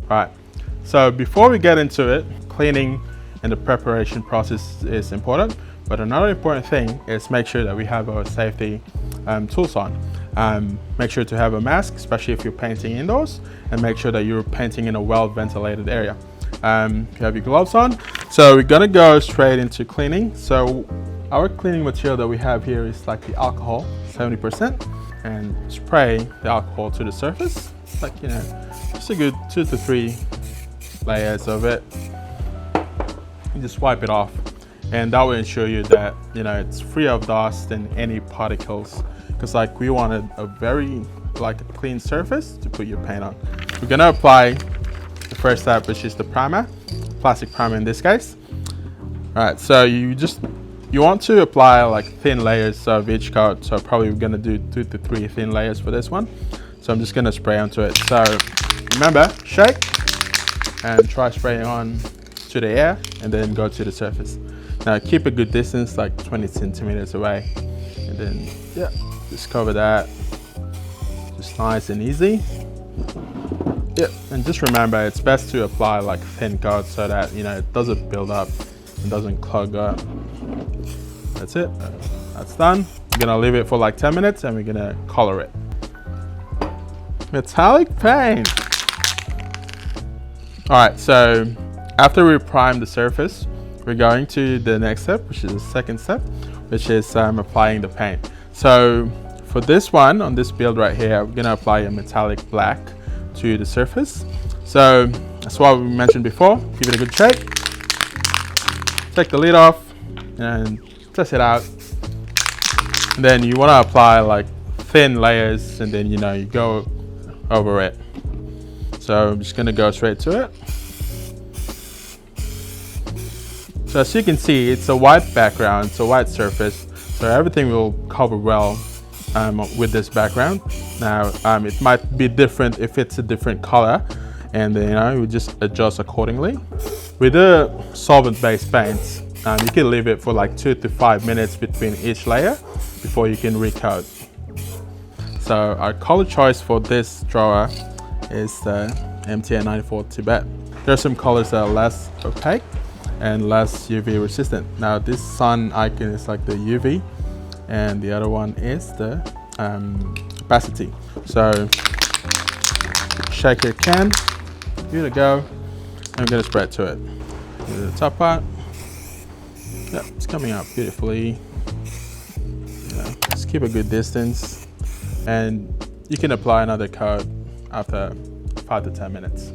Right, so before we get into it, cleaning and the preparation process is important, but another important thing is make sure that we have our safety tools on. Make sure to have a mask, especially if you're painting indoors, and make sure that you're painting in a well-ventilated area. You have your gloves on. So we're gonna go straight into cleaning. So our cleaning material that we have here is like the alcohol, 70%, and spray the alcohol to the surface, like, you know, just a good 2 to 3 layers of it. You just wipe it off, and that will ensure you that, you know, it's free of dust and any particles, because like we wanted a very like a clean surface to put your paint on. We're gonna apply the first step, which is the primer, plastic primer in this case. All right, so you want to apply like thin layers of each coat. So probably we're gonna do 2 to 3 thin layers for this one. So I'm just gonna spray onto it. So remember, shake and try spraying on to the air and then go to the surface. Now keep a good distance, like 20 centimeters away, and then yeah, just cover that, just nice and easy. Yeah, and just remember, it's best to apply like thin coats so that, you know, it doesn't build up and doesn't clog up. That's it, that's done. We're gonna leave it for like 10 minutes and we're gonna color it. Metallic paint. All right, so after we prime the surface, we're going to the next step, which is the second step, which is applying the paint. So for this one, on this build right here, we're gonna apply a metallic black to the surface. So that's what we mentioned before. Give it a good shake. Take the lid off and press it out. And then you wanna apply like thin layers, and then, you know, you go over it. So I'm just gonna go straight to it. So as you can see, it's a white background, it's a white surface, so everything will cover well with this background. Now, it might be different if it's a different color, and then, you know, you just adjust accordingly. With the solvent-based paints, you can leave it for like 2 to 5 minutes between each layer before you can recoat. So our color choice for this drawer is the MTN 94 Tibet. There are some colors that are less opaque and less UV resistant. Now this sun icon is like the UV, and the other one is the opacity. So shake your can, give it a go. I'm gonna spread to it. The top part, yeah, it's coming out beautifully. Yeah, just keep a good distance, and you can apply another coat after 5 to 10 minutes.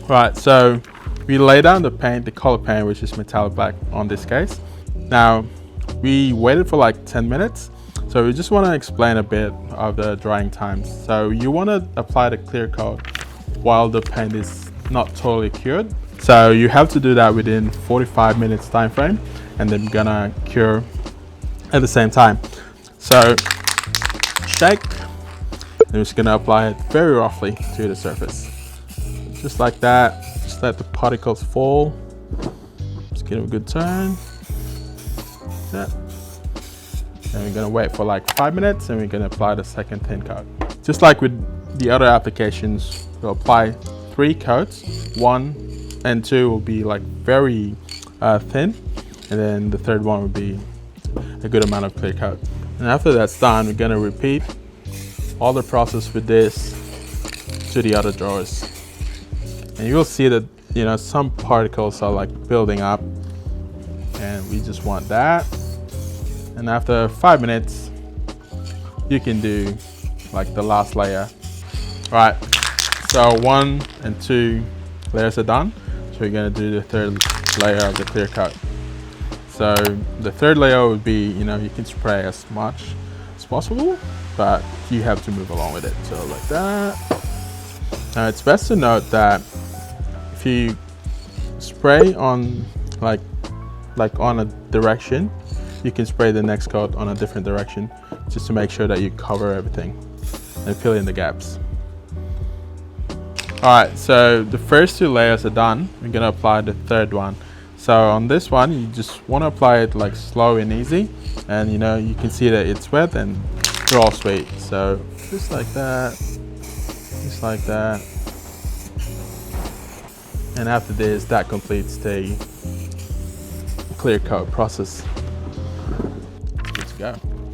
Right, so we lay down the paint, the color paint, which is metallic black on this case. Now, we waited for like 10 minutes. So we just want to explain a bit of the drying times. So you want to apply the clear coat while the paint is not totally cured. So you have to do that within 45 minutes time frame, and then we're gonna cure at the same time. So shake, and we're just gonna apply it very roughly to the surface. Just like that. Just let the particles fall. Just give it a good turn. Yeah. And we're gonna wait for like 5 minutes, and we're gonna apply the second thin coat. Just like with the other applications, we'll apply 3 coats. 1 and 2 will be like very thin, and then the third one will be a good amount of clear coat. And after that's done, we're gonna repeat all the process with this to the other drawers. And you'll see that, you know, some particles are like building up, and we just want that. And after 5 minutes, you can do like the last layer. All right, so 1 and 2 layers are done. So we're gonna do the third layer of the clear coat. So the third layer would be, you know, you can spray as much as possible, but you have to move along with it. So like that. Now it's best to note that if you spray on like on a direction, you can spray the next coat on a different direction, just to make sure that you cover everything and fill in the gaps. All right, so the first 2 layers are done. We're gonna apply the third one. So on this one, you just want to apply it like slow and easy, and you know, you can see that it's wet and draw straight. So just like that, just like that. And after this, that completes the clear coat process. It's good to go.